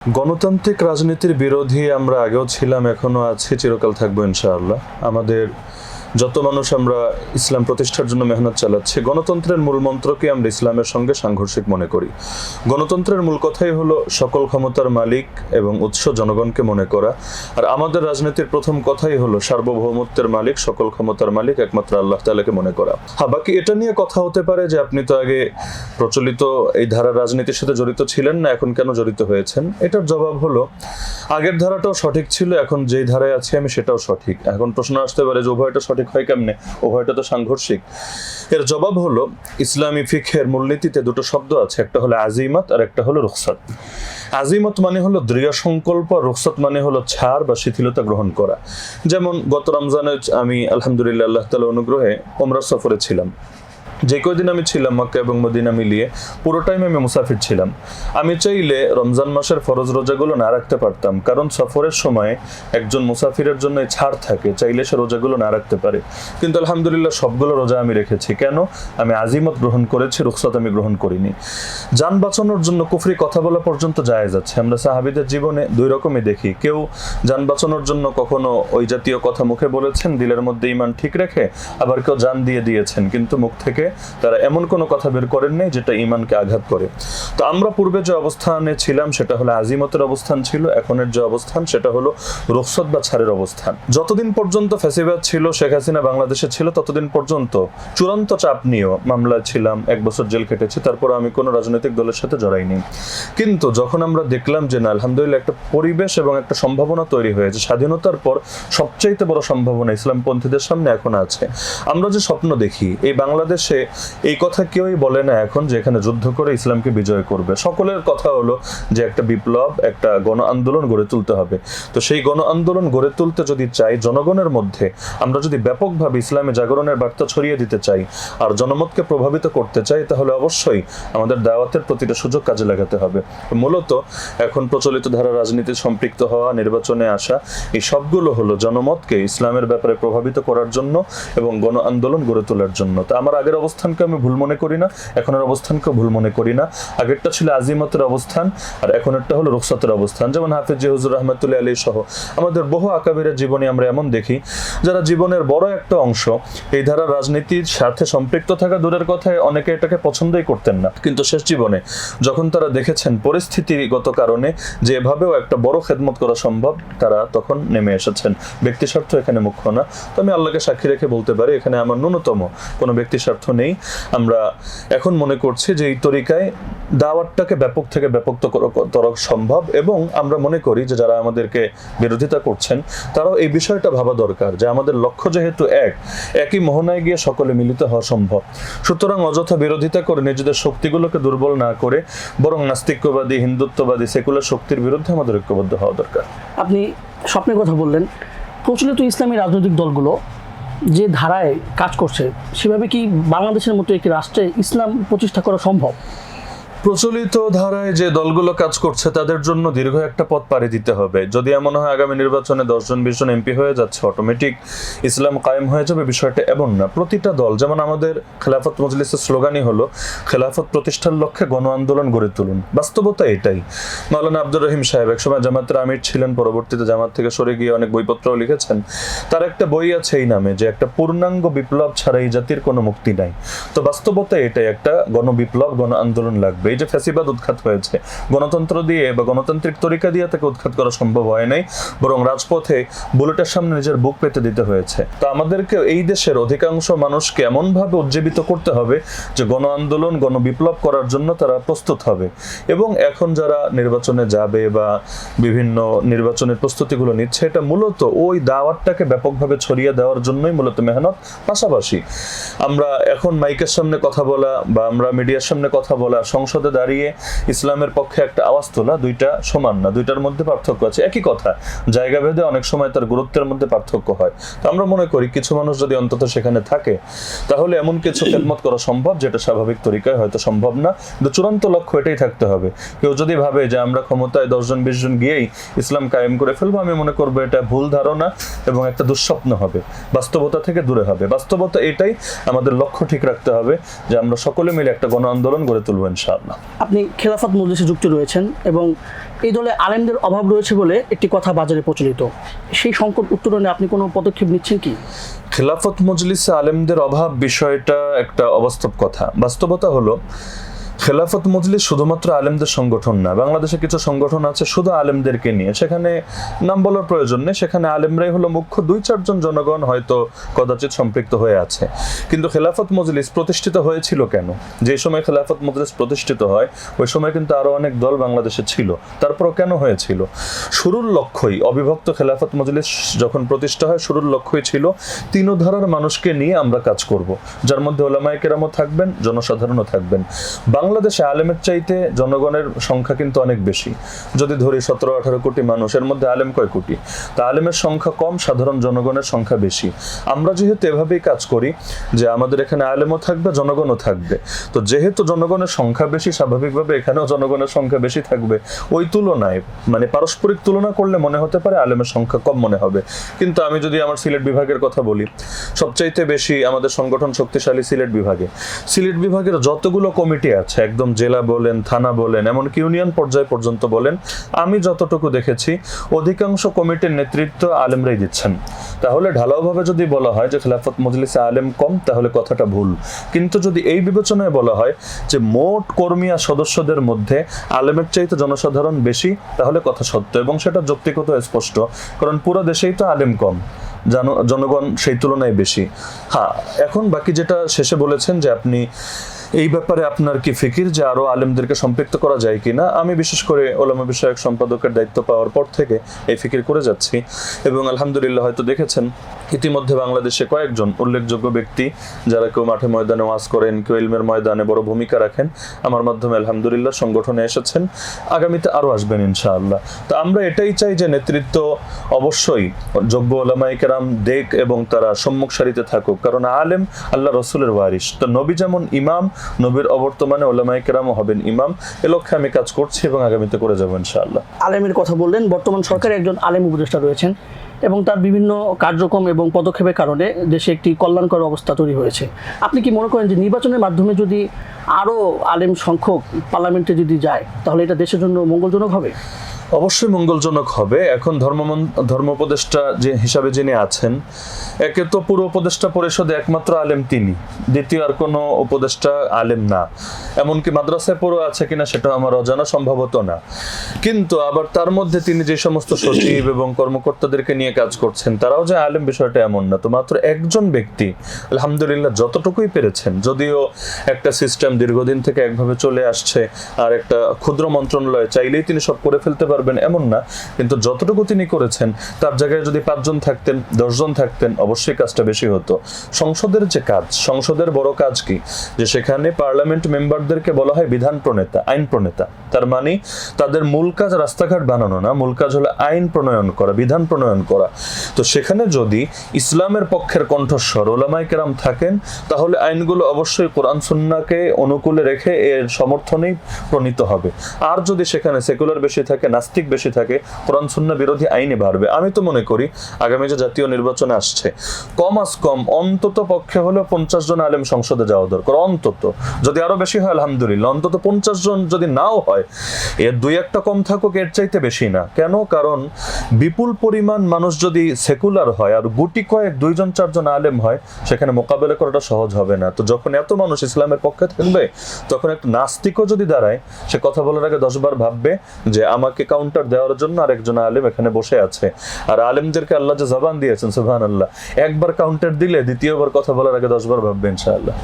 গণতান্ত্রিক রাজনীতির বিরোধী আমরা আগেও ছিলাম, এখনো আছি, চিরকাল থাকবো ইনশাআল্লাহ। আমাদের যত মানুষ আমরা ইসলাম প্রতিষ্ঠার জন্য মেহনত চালাচ্ছি, গণতন্ত্রের মূল মন্ত্রকে আমরা ইসলামের সঙ্গে সাংঘর্ষিক মনে করি। গণতন্ত্রের মূল কথাই হলো সকল ক্ষমতার মালিক এবং উৎস জনগণকে মনে করা। আর আমাদের রাজনীতির প্রথম কথাই হলো সার্বভৌমত্বের মালিক, সকল ক্ষমতার মালিক একমাত্র আল্লাহ তাআলাকে মনে করা। হ্যাঁ, বাকি এটা নিয়ে কথা হতে পারে যে আপনি তো আগে প্রচলিত এই ধারার রাজনীতির সাথে জড়িত ছিলেন না, এখন কেন জড়িত হয়েছেন? এটার জবাব হলো আগের ধারাটাও সঠিক ছিল, এখন যেই ধারায় আছি আমি সেটাও সঠিক। এখন প্রশ্ন আসতে পারে যে উভয়টা সঠিক হয় কেমনে, উভয়টা তো সাংঘর্ষিক। এর জবাব হলো ইসলামী ফিকহের মূলনীতিতে দুটো শব্দ আছে, একটা হলো আজিমত আর একটা হলো রুখসাত। আজিমত মানে হলো দৃঢ় সংকল্প, রুখসাত মানে হলো ছাড় বা শিথিলতা গ্রহণ করা। যেমন গত রমজানে আমি আলহামদুলিল্লাহ আল্লাহ তাআলার অনুগ্রহে ওমরা সফরে ছিলাম। যে কয়দিন আমি ছিলাম মক্কা এবং মদিনা মিলিয়ে পুরো টাইম আমি মুসাফির ছিলাম। আমি চাইলে রমজান মাসের ফরজ রোজাগুলো না রাখতে পারতাম, কারণ সফরের সময় একজন মুসাফিরের জন্য ছাড় থাকে, চাইলে সে রোজাগুলো না রাখতে পারে। কিন্তু আলহামদুলিল্লাহ সবগুলো রোজা আমি রেখেছি। কেন? আমি আজিমত গ্রহণ করেছি, রুখসাত আমি গ্রহণ করিনি। যান বাঁচানোর জন্য কুফরি কথা বলা পর্যন্ত জায়েজ আছে। আমরা সাহাবীদের জীবনে দুই রকমই দেখি, কেউ যান বাঁচানোর জন্য কখনো ওই জাতীয় কথা মুখে বলেছেন দিলের মধ্যে ঈমান ঠিক রেখে, আবার কেউ জান দিয়ে দিয়েছেন কিন্তু মুখ থেকে তারা এমন কোনো কথা বের করেন নাই যেটা ঈমানকে আঘাত করে। তো আমরা পূর্বে যে অবস্থানে ছিলাম সেটা হলো আজিমতের অবস্থান ছিল, এখনের যে অবস্থান সেটা হলো রুখসাত বা ছাড়ের অবস্থান। যতদিন পর্যন্ত ফ্যাসিবাদ ছিল, শেখ হাসিনা বাংলাদেশে ছিল, ততদিন পর্যন্ত চূড়ান্ত চাপ নিয়েও মামলায় ছিলাম, 1 বছর জেল কেটেছি, তারপর আমি কোনো রাজনৈতিক দলের সাথে জড়াইনি। কিন্তু যখন আমরা দেখলাম যে না, আলহামদুলিল্লাহ একটা পরিবেশ এবং একটা সম্ভাবনা তৈরি হয়েছে, স্বাধীনতার পর সবচাইতে বড় সম্ভাবনা ইসলামপন্থীদের সামনে এখন আছে। আমরা যে স্বপ্ন দেখি এই বাংলাদেশে, এই কথা কেউই বলে না এখন যে এখানে যুদ্ধ করে ইসলামকে বিজয় করবে। সকলের কথা হলো যে একটা বিপ্লব, একটা গণ আন্দোলন গড়ে তুলতে হবে। তো সেই গণ আন্দোলন গড়ে তুলতে যদি চাই, জনগণের মধ্যে আমরা যদি ব্যাপকভাবে ইসলামী জাগরণের বার্তা ছড়িয়ে দিতে চাই আর জনমতকে প্রভাবিত করতে চাই, তাহলে অবশ্যই আমাদের দাওয়াতের প্রতিটা সুযোগ কাজে লাগাতে হবে। মূলত এখন প্রচলিত ধারা রাজনীতি সম্পৃক্ত হওয়া, নির্বাচনে আসা, এই সবগুলো হলো জনমতকে ইসলামের ব্যাপারে প্রভাবিত করার জন্য এবং গণ আন্দোলন গড়ে তোলার জন্য। তো আমার আগের অবস্থানকে আমি ভুল মনে করি না, এখনের অবস্থানকেও ভুল মনে করি না। আগেরটা ছিল আজিমতের অবস্থান আর এখনেরটা হলো রুখসাতের অবস্থান। যেমন হাফেজ হুজুর রাহমাতুল্লাহ আলাইহি সহ আমাদের বহু আকাবিরের জীবনী আমরা এমন দেখি যারা জীবনের বড় একটা অংশ এই ধারা রাজনীতির সাথে সম্পৃক্ত থাকা দূরের কথায়, অনেকে এটাকে পছন্দই করতেন না, কিন্তু শেষ জীবনে যখন তারা দেখেছেন পরিস্থিতিগত কারণে যে এভাবেও একটা বড় খেদমত করা সম্ভব, তারা তখন নেমে এসেছেন। ব্যক্তি স্বার্থ এখানে মুখ্য না। তো আমি আল্লাহকে সাক্ষী রেখে বলতে পারি এখানে আমার ন্যূনতম কোনো ব্যক্তি স্বার্থ নেই। আমরা এখন মনে করছি যে এই তরিকায় দাওয়াতটাকে ব্যাপক থেকে ব্যাপকতর সম্ভব, এবং আমরা মনে করি যে যারা আমাদেরকে বিরোধিতা করছেন তারাও এই বিষয়টা ভাবা দরকার যে আমাদের লক্ষ্য যেহেতু একই মোহনায় গিয়ে সকলে মিলিত হওয়া সম্ভব। সুতরাং অযথা বিরোধিতা করে নিজেদের শক্তিগুলোকে দুর্বল না করে বরং নাস্তিক্যবাদী, হিন্দুত্ববাদী, সেকুলার শক্তির বিরুদ্ধে আমাদের ঐক্যবদ্ধ হওয়া দরকার। আপনি স্বপ্নের কথা বললেন, প্রচলিত ইসলামী রাজনৈতিক দলগুলো যে ধারায় কাজ করছে সেভাবে কি বাংলাদেশের মতো একটি রাষ্ট্রে ইসলাম প্রতিষ্ঠা করা সম্ভব? প্রচলিত ধারায় যে দলগুলো কাজ করছে তাদের জন্য দীর্ঘ একটা পথ পাড়ি দিতে হবে। যদি এমন হয় আগামী নির্বাচনে 10 জন 20 জন এমপি হয়ে যাচ্ছে, অটোমেটিক ইসলাম কায়েম হয়ে যাবে, বিষয়টা এমন না। প্রতিটা দল, যেমন আমাদের খেলাফত মজলিসের স্লোগানই হলো খেলাফত প্রতিষ্ঠার লক্ষ্যে গণ আন্দোলন গড়ে তুলুন। বাস্তবতা এটাই। মাওলানা আব্দুর রহিম সাহেব একসময় জামাতের আমির ছিলেন, পরবর্তীতে জামাত থেকে সরে গিয়ে অনেক বইপত্রও লিখেছেন। তার একটা বই আছে এই নামে যে একটা পূর্ণাঙ্গ বিপ্লব ছাড়া এই জাতির কোনো মুক্তি নাই। তো বাস্তবতা এটাই, একটা গণবিপ্লব, গণ আন্দোলন লাগবে। এই যে ফ্যাসিবাদ উৎখাত হয়েছে, গণতন্ত্র দিয়ে বা গণতান্ত্রিক তরিকা দিয়ে তাকে উৎখাত করা সম্ভব হয় নাই, বরং রাজপথে বুলেটের সামনে নিজের বুক পেতে দিতে হয়েছে। তো আমাদেরকে এই দেশের অধিকাংশ মানুষকে এমনভাবে উজ্জীবিত করতে হবে যে গণ আন্দোলন, গণবিপ্লব করার জন্য তারা প্রস্তুত হবে। এবং এখন যারা নির্বাচনে যাবে বা বিভিন্ন নির্বাচনের প্রস্তুতিগুলো নিচ্ছে, এটা মূলত ওই দাওয়াতটাকে ব্যাপকভাবে ছড়িয়ে দেওয়ার জন্যই মূলত মেহনত। পাশাপাশি আমরা এখন মাইকের সামনে কথা বলা বা আমরা মিডিয়ার সামনে কথা বলা, সংসদে দাঁড়িয়ে ইসলামের পক্ষে একটা আওয়াজ তোলা, দুইটা সমান না, দুইটার মধ্যে পার্থক্য আছে। একই কথা, জায়গা ভেদে অনেক সময় তার গুরুত্বের মধ্যে পার্থক্য হয়। তো আমরা মনে করি কিছু মানুষ যদি অন্তত সেখানে থাকে তাহলে এমন কিছু খেদমত করা সম্ভব যেটা স্বাভাবিক তরিকায় হয়তো সম্ভব না, কিন্তু চূড়ান্ত লক্ষ্য এটাই থাকতে হবে। কেউ যদি ভাবে যে আমরা ক্ষমতায় 10 জন 20 জন গিয়েই ইসলাম কায়েম করে ফেলবো, আমি মনে করবো এটা ভুল ধারণা এবং একটা দুঃস্বপ্ন হবে, বাস্তবতা থেকে দূরে হবে। বাস্তবতা এটাই, আমাদের লক্ষ্য ঠিক রাখতে হবে যে আমরা সকলে মিলে একটা গণ আন্দোলন গড়ে তুলবো ইনশাআল্লাহ। ইনশাআল্লাহ। আপনি খেলাফত মজলিসে যুক্ত রয়েছেন এবং এই দলে আলেমদের অভাব রয়েছে বলে একটি কথা বাজারে প্রচলিত, সেই সংকট উত্তরণে আপনি কোনো পদক্ষেপ নিচ্ছেন কি? খেলাফত মজলিসে আলেমদের অভাব বিষয়টা একটা অবাস্তব কথা। বাস্তবতা হলো খেলাফত মজলিস শুধুমাত্র আলেমদের সংগঠন না। বাংলাদেশে কিছু সংগঠন আছে শুধু আলেমদেরকে নিয়ে, সেখানে নাম বলার প্রয়োজন নেই, সেখানে আলেমরাই হলো মুখ্য, 2-4 জন জনগণ হয়তো কদাচিৎ সম্পৃক্ত হয়ে আছে। কিন্তু খেলাফত মজলিস প্রতিষ্ঠিত হয়েছিল কেন? যে সময় খেলাফত মজলিস প্রতিষ্ঠিত হয় ওই সময় কিন্তু আরো অনেক দল বাংলাদেশে ছিল, তারপরও কেন হয়েছিল? শুরুর লক্ষ্যই, অবিভক্ত খেলাফত মজলিস যখন প্রতিষ্ঠা হয় শুরুর লক্ষ্যই ছিল 3 ধারার মানুষকে নিয়ে আমরা কাজ করব, যার মধ্যে ওলামায়ে কেরামও থাকবেন, জনসাধারণও থাকবেন। বাংলাদেশে আলেমের চাইতে জনগণের সংখ্যা কিন্তু অনেক বেশি। যদি ধরি 17-18 কোটি মানুষ, এর মধ্যে আলেম কয় কোটি? তা আলেমের সংখ্যা কম, সাধারণ জনগণের সংখ্যা বেশি। আমরা যেহেতু এভাবেই কাজ করি যে আমাদের এখানে আলেমও থাকবে, জনগণও থাকবে, তো যেহেতু জনগণের সংখ্যা বেশি, স্বাভাবিকভাবে এখানেও জনগণের সংখ্যা বেশি থাকবে। ওই তুলনায় মানে পারস্পরিক তুলনা করলে মনে হতে পারে আলেমের সংখ্যা কম মনে হবে, কিন্তু আমি যদি আমার সিলেট বিভাগের কথা বলি, সবচাইতে বেশি আমাদের সংগঠন শক্তিশালী সিলেট বিভাগে। সিলেট বিভাগের যতগুলো কমিটি আছে, একদম জেলা বলেন, থানা বলেন, এমনকি ইউনিয়ন পর্যায় পর্যন্ত বলেন, আমি যতটুকু দেখেছি অধিকাংশ কমিটির নেতৃত্ব আলেমরাই দিচ্ছেন। তাহলে ঢালাওভাবে যদি বলা হয় যে খেলাফত মজলিসে আলেম কম, তাহলে কথাটা ভুল। কিন্তু যদি এই বিবেচনায় বলা হয় যে মোট কর্মী আর সদস্যদের মধ্যে আলেমের চাইতে জনসাধারণ বেশি, তাহলে কথা সত্য এবং সেটা যৌক্তিকত স্পষ্ট, কারণ পুরো দেশেই তো আলেম কম, জনগণ সেই তুলনায় বেশি। হ্যাঁ, এখন বাকি যেটা শেষে বলেছেন যে আপনি এই ব্যাপারে আপনার কি ফিকির যে আরো আলেমদেরকে সম্পৃক্ত করা যায় কিনা, আমি বিশেষ করে ওলামা বিষয়ক সম্পাদকের দায়িত্ব পাওয়ার পর থেকে এই ফিকির করে যাচ্ছি এবং আলহামদুলিল্লাহ হয়তো দেখেছেন ইতিমধ্যে বাংলাদেশে কয়েকজন উল্লেখযোগ্য ব্যক্তি যারা কেউ মাঠে ময়দানে ওয়াজ করেন, কেউ ইলমের ময়দানে বড় ভূমিকা রাখেন, আমার মাধ্যমে আলহামদুলিল্লাহ সংগঠনে এসেছেন, আগামীতে আরো আসবেন ইনশাআল্লাহ। তো আমরা এটাই চাই যে নেতৃত্ব অবশ্যই যোগ্য ওলামায়ে কেরাম দেখ এবং তারা সম্মুখ সারিতে থাকুক, কারণ আলেম আল্লাহ রসুলের ওয়ারিস। তো নবী যেমন ইমাম, নবীর অবর্তমানে ওলামায়ে কেরামও হবেন ইমাম। এ লক্ষ্যে আমি কাজ করছি এবং আগামীতে করে যাবো ইনশাআল্লাহ। আলেমের কথা বললেন, বর্তমান সরকারে একজন আলেম উপদেষ্টা রয়েছেন এবং তার বিভিন্ন কার্যক্রম এবং পদক্ষেপের কারণে দেশে একটি কল্যাণকর অবস্থা তৈরি হয়েছে। আপনি কি মনে করেন যে নির্বাচনের মাধ্যমে যদি আরও আলেম সংখ্যক পার্লামেন্টে যদি যায়, তাহলে এটা দেশের জন্য মঙ্গলজনক হবে? অবশ্যই মঙ্গলজনক হবে। এখন ধর্ম উপদেষ্টা যে হিসাবে যিনি আছেন, একে তো পুরো উপদেষ্টা পরিষদে একমাত্র আলেম তিনি, দ্বিতীয় আর কোনো উপদেষ্টা আলেম না। এমনকি মাদ্রাসায় পুরো আছে কিনা সেটা আমার অজানা, সম্ভবত না। কিন্তু আবার তার মধ্যে তিনি যে সমস্ত সচিব এবং কর্মকর্তাদেরকে নিয়ে কাজ করছেন, তারাও যে আলেম বিষয়টা এমন না। তো মাত্র একজন ব্যক্তি আলহামদুলিল্লাহ যতটুকুই পেরেছেন, যদিও একটা সিস্টেম দীর্ঘদিন থেকে একভাবে চলে আসছে, আর একটা ক্ষুদ্র মন্ত্রণালয় চাইলেই তিনি সব করে ফেলতে পারবেন এমন না, কিন্তু যতটুকু তিনি করেছেন তার জায়গায় যদি 5 জন থাকতেন, 10 জন থাকতেন, অবশ্যই কাজটা বেশি হতো। সংসদের যে কাজ, সংসদের বড় কাজ কি, যে সেখানে পার্লামেন্ট মেম্বারদেরকে বলা হয় বিধান প্রণেতা, আইন প্রণেতা। তার মানে তাদের মূল কাজ রাস্তাঘাট বানানো না, মূল কাজ হলো আইন প্রণয়ন করা, বিধান প্রণয়ন করা। তো সেখানে যদি ইসলামের পক্ষের কণ্ঠস্বর ওলামায়ে কেরাম থাকেন, তাহলে আইনগুলো অবশ্যই কোরআন সুন্নাহকে অনুকূলে রেখে এর সমর্থনেই প্রণীত হবে। আর যদি সেখানে সেকুলার বেশি থাকে, নাস্তিক বেশি থাকে, কোরআন সুন্নাহ বিরোধী আইনে বাড়বে। আমি তো মনে করি আগামী যে জাতীয় নির্বাচন আসছে, কমাস কম অন্তত পক্ষে হলো 50 জন আলেম সংসদে যাওয়া দরকার, অন্তত। যদি আরো বেশি হয় আলহামদুলিল্লাহ, অন্তত 50 জন যদি নাও হয়, এর 2-1টা কম থাকুক, এর চাইতে বেশি না। কেন? কারণ বিপুল পরিমাণ মানুষ যদি সেকুলার হয় আর গুটি কয়েক 2 জন 4 জন আলেম হয়, সেখানে মোকাবেলা করাটা সহজ হবে না। তো যখন এত মানুষ ইসলামের পক্ষে থাকবে, তখন একটা নাস্তিকও যদি দাঁড়ায়, সে কথা বলার আগে 10 বার ভাববে যে আমাকে কাউন্টার দেওয়ার জন্য আরেকজন আলেম এখানে বসে আছে। আর আলেমদেরকে আল্লাহ যে জবান দিয়েছেন সুবহানাল্লাহ, একবার কাউন্টার দিলে দ্বিতীয়বার কথা বলার আগে 10 বার ভাববে ইনশাআল্লাহ।